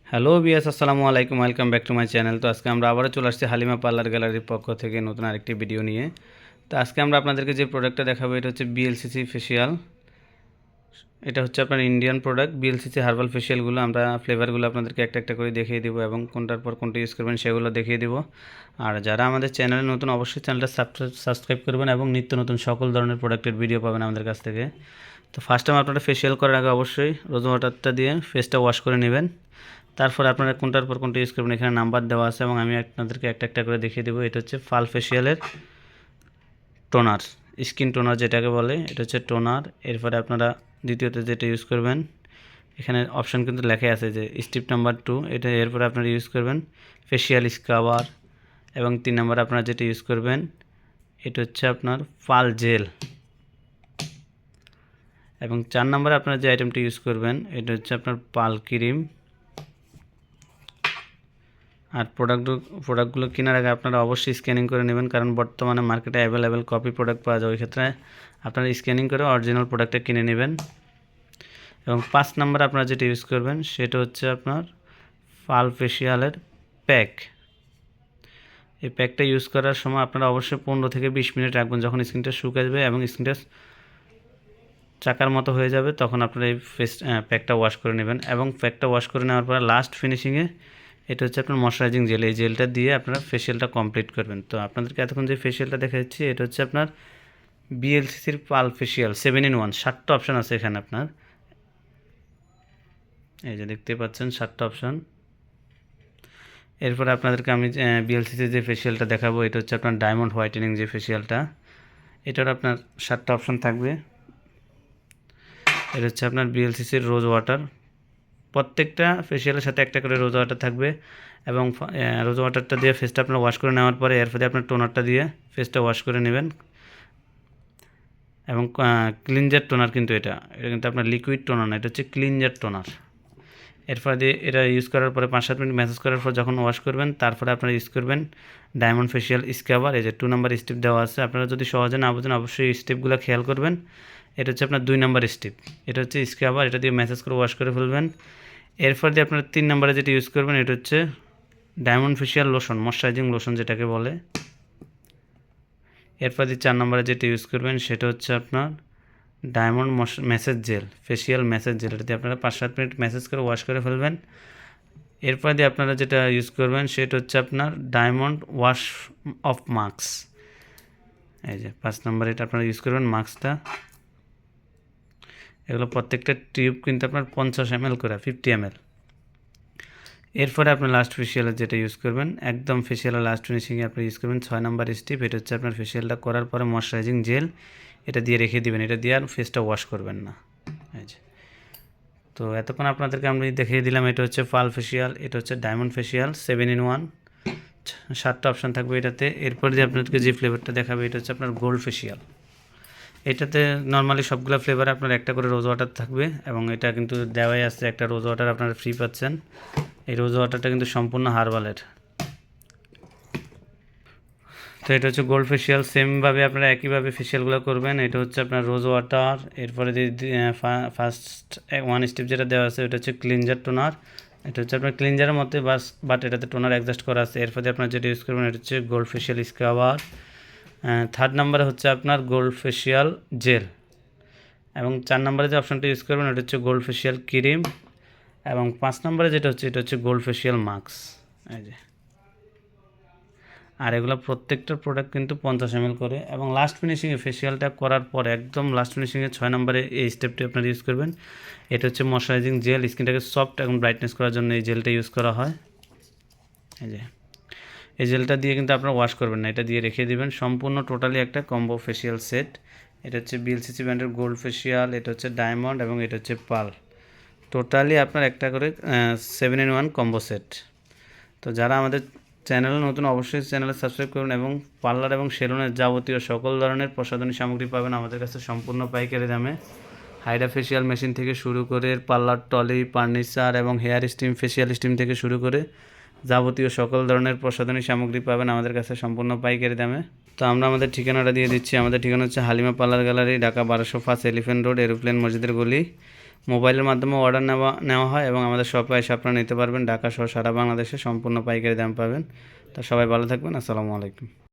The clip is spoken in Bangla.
হ্যালো বিয়াস, আসসালামু আলাইকুম, welcome back to my channel. তো আজকে আমরা আবারও চলে আসছি হালিমা পার্লার গ্যালারির পক্ষ থেকে নতুন আরেকটি ভিডিও নিয়ে। তো আজকে আমরা আপনাদেরকে যে প্রোডাক্টটা দেখাবো এটা হচ্ছে বিএলসিসি ফেসিয়াল। এটা হচ্ছে আপনার ইন্ডিয়ান প্রোডাক্ট। বিএলসিসি হার্বাল ফেসিয়ালগুলো আমরা ফ্লেভারগুলো আপনাদেরকে একটা একটা করে দেখিয়ে দেবো এবং কোনটার পর কোনটা ইউজ করবেন সেগুলো দেখিয়ে দেবো। আর যারা আমাদের চ্যানেলে নতুন অবশ্যই চ্যানেলটা সাবস্ক্রাইব করবেন এবং নিত্য নতুন সকল ধরনের প্রোডাক্টের ভিডিও পাবেন আমাদের কাছ থেকে। তো ফার্স্ট টাইম আপনারা ফেসিয়াল করার আগে অবশ্যই রোজ ওয়াটারটা দিয়ে ফেসটা ওয়াশ করে নেবেন। তারপর আপনারা কোনটার পর কোনটা ইউজ করবেন এখানে নাম্বার দেওয়া আছে এবং আমি আপনাদেরকে একটা একটা করে দেখিয়ে দেবো। এটা হচ্ছে ফাল ফেসিয়ালের টোনার, স্কিন টোনার যেটাকে বলে, এটা হচ্ছে টোনার। এরপরে আপনারা দ্বিতীয়তে যেটা ইউজ করবেন এখানে অপশান কিন্তু লেখা আছে যে স্টেপ নাম্বার 2, এটা এরপরে আপনারা ইউজ করবেন ফেসিয়াল স্ক্রাবার। এবং 3 নাম্বার আপনারা যেটা ইউজ করবেন এটা হচ্ছে আপনার পাল জেল। এবং 4 নাম্বারে আপনারা যে আইটেমটি ইউজ করবেন এটা হচ্ছে আপনার পাল ক্রিম। আর প্রোডাক্টগুলো কেনার আগে আপনারা অবশ্যই স্ক্যানিং করে নেবেন, কারণ বর্তমানে মার্কেটে অ্যাভেলেবেল কপি প্রোডাক্ট পাওয়া যায়। ওই ক্ষেত্রে আপনারা স্ক্যানিং করে অরিজিনাল প্রোডাক্টটা কিনে নেবেন। এবং 5 নাম্বার আপনারা যেটা ইউজ করবেন সেটা হচ্ছে আপনার ফাল ফেসিয়ালের প্যাক। এই প্যাকটা ইউজ করার সময় আপনারা অবশ্যই 15 থেকে 20 মিনিট রাখবেন। যখন স্কিনটা শুকাবে এবং স্কিনটা চাকার মতো হয়ে যাবে তখন আপনারা এই প্যাকটা ওয়াশ করে নেবেন। এবং প্যাকটা ওয়াশ করে নেওয়ার পর লাস্ট ফিনিশিংয়ে এটা হচ্ছে আপনার ময়শ্চারাইজিং জেল। এই জেলটা দিয়ে আপনারা ফেসিয়ালটা কমপ্লিট করবেন। তো আপনাদেরকে এতক্ষণ যে ফেসিয়ালটা দেখা যাচ্ছে এটা হচ্ছে আপনার বিএলসিসির পাল ফেসিয়াল 7 in 1। 7টা অপশান আছে এখানে আপনার, এই যে দেখতে পাচ্ছেন 7টা অপশান। এরপরে আপনাদেরকে আমি বিএলসিসির যে ফেসিয়ালটা দেখাবো এটা হচ্ছে আপনার ডায়মন্ড হোয়াইটেনিং যে ফেসিয়ালটা, এটার আপনার 7টা অপশান থাকবে। এটা হচ্ছে আপনার বিএলসিসির রোজ ওয়াটার। প্রত্যেকটা ফেসিয়ালের সাথে একটা করে রোজ ওয়াটার থাকবে এবং রোজ ওয়াটারটা দিয়ে ফেসটা আপনার ওয়াশ করে নেওয়ার পরে এরপরে আপনার টোনারটা দিয়ে ফেসটা ওয়াশ করে নেবেন। এবং ক্লিনজার টোনার কিন্তু এটা কিন্তু আপনার লিকুইড টোনার না, এটা হচ্ছে ক্লিনজার টোনার। এরপরে দিয়ে এটা ইউজ করার পরে 5-7 মিনিট ম্যাসেজ করার পর যখন ওয়াশ করবেন তারপরে আপনারা ইউজ করবেন ডায়মন্ড ফেসিয়াল স্ক্রাবার। এই যে 2 নাম্বার স্টেপ দেওয়া আছে, আপনারা যদি সহজে না বোঝেন অবশ্যই স্টেপগুলো খেয়াল করবেন। এটা হচ্ছে আপনার 2 নাম্বার স্টেপ, এটা হচ্ছে স্ক্রাবার, এটা দিয়ে ম্যাসেজ করে ওয়াশ করে ফেলবেন। এরপর দিয়ে আপনারা 3 নাম্বারে যেটা ইউজ করবেন এটা হচ্ছে diamond facial lotion, moisturising lotion যেটাকে বলে। এরপর দিয়ে 4 নাম্বারে যেটা ইউজ করবেন সেটা হচ্ছে আপনার diamond massage gel, facial massage gel. এটা দিয়ে আপনারা 5-7 মিনিট ম্যাসেজ করে ওয়াশ করে ফেলবেন। এরপর দিয়ে আপনারা যেটা ইউজ করবেন সেটা হচ্ছে আপনার ডায়মন্ড ওয়াশ অফ মাস্ক। এই যে 5 নাম্বার এটা আপনারা ইউজ করবেন মাস্কটা। এগুলো প্রত্যেকটা টিউব কিন্তু আপনার 50 ml করে, 50 ml। এরপরে আপনি লাস্ট ফেসিয়ালের যেটা ইউজ করবেন একদম ফেসিয়ালের লাস্ট ফিনিশিংয়ে আপনি ইউজ করবেন 6 নাম্বার স্টেপ। এটা হচ্ছে আপনার ফেসিয়ালটা করার পরে ময়শ্চারাইজিং জেল, এটা দিয়ে রেখে দিবেন, এটা দিয়ে আর ফেসটা ওয়াশ করবেন না। এই যে তো এতক্ষণ আপনাদেরকে আমি দেখিয়ে দিলাম এটা হচ্ছে পাল ফেসিয়াল, এটা হচ্ছে ডায়মন্ড ফেসিয়াল 7 in 1। 7টা অপশান থাকবে এটাতে। এরপর যে আপনাদেরকে যে ফ্লেভারটা দেখাবে এটা হচ্ছে আপনার গোল্ড ফেসিয়াল। এটাতে নর্মালি সবগুলো ফ্লেভারে আপনার একটা করে রোজ ওয়াটার থাকবে এবং এটা কিন্তু দেওয়াই আছে একটা রোজ ওয়াটার আপনারা ফ্রি পাচ্ছেন। এই রোজ ওয়াটারটা কিন্তু সম্পূর্ণ হার্বালের। তো এটা হচ্ছে গোল্ড ফেসিয়াল। সেমভাবে আপনারা একইভাবে ফেসিয়ালগুলো করবেন। এটা হচ্ছে আপনার রোজ ওয়াটার। এরপরে ফার্স্ট 1 স্টেপ যেটা দেওয়া আছে ওটা হচ্ছে ক্লিনজার টোনার। এটা হচ্ছে আপনার ক্লিনজারের মধ্যে বাট এটাতে টোনার অ্যাডজাস্ট করা আছে। এরপরে আপনার যেটা ইউজ করবেন এটা হচ্ছে গোল্ড ফেসিয়াল স্ক্রাবার। 3rd নাম্বারে হচ্ছে আপনার গোল্ড ফেসিয়াল জেল। এবং 4 নাম্বারে যে অপশানটা ইউজ করবেন এটা হচ্ছে গোল্ড ফেসিয়াল ক্রিম। এবং 5 নাম্বারে যেটা হচ্ছে এটা হচ্ছে গোল্ড ফেসিয়াল মাস্ক। এই যে আর এগুলো প্রত্যেকটার প্রোডাক্ট কিন্তু 50 ml করে। এবং লাস্ট ফিনিশিংয়ে ফেসিয়ালটা করার পর একদম লাস্ট ফিনিশিংয়ে 6 নম্বরে এই স্টেপটি আপনারা ইউজ করবেন। এটা হচ্ছে ময়শ্চারাইজিং জেল, স্কিনটাকে সফট এবং ব্রাইটনেস করার জন্য এই জেলটা ইউজ করা হয়। এই যে এই জেলটা দিয়ে কিন্তু আপনারা ওয়াশ করবেন না, এটা দিয়ে রেখে দিবেন। সম্পূর্ণ টোটালি একটা কম্বো ফেসিয়াল সেট। এটা হচ্ছে বিএলসিসি ব্র্যান্ডের গোল্ড ফেসিয়াল, এটা হচ্ছে ডায়মন্ড এবং এটা হচ্ছে পাল। টোটালি আপনার একটা করে 7 in 1 কম্বো সেট। তো যারা আমাদের চ্যানেলে নতুন অবশ্যই চ্যানেলে সাবস্ক্রাইব করুন এবং পার্লার এবং সেলুনের যাবতীয় সকল ধরনের প্রসাধনী সামগ্রী পাবেন আমাদের কাছে সম্পূর্ণ পাইকারি দামে। হাইড্রা ফেসিয়াল মেশিন থেকে শুরু করে পার্লার টলি, ফার্নিচার এবং হেয়ার স্টিম, ফেসিয়াল স্টিম থেকে শুরু করে যাবতীয় সকল ধরনের প্রসাধনী সামগ্রী পাবেন আমাদের কাছে সম্পূর্ণ পাইকারি দামে। তো আমরা আমাদের ঠিকানাটা দিয়ে দিচ্ছি। আমাদের ঠিকানা হচ্ছে Halima parlour gallery, Dhaka 1205 elephant road, aeroplane মসজিদের গলি, মোবাইলের মাধ্যমে অর্ডার নেওয়া হয় এবং আমাদের শপে এসে আপনারা নিতে পারবেন। ঢাকা সহ সারা বাংলাদেশে সম্পূর্ণ পাইকারি দাম পাবেন। তো সবাই ভালো থাকবেন। আসসালামু আলাইকুম।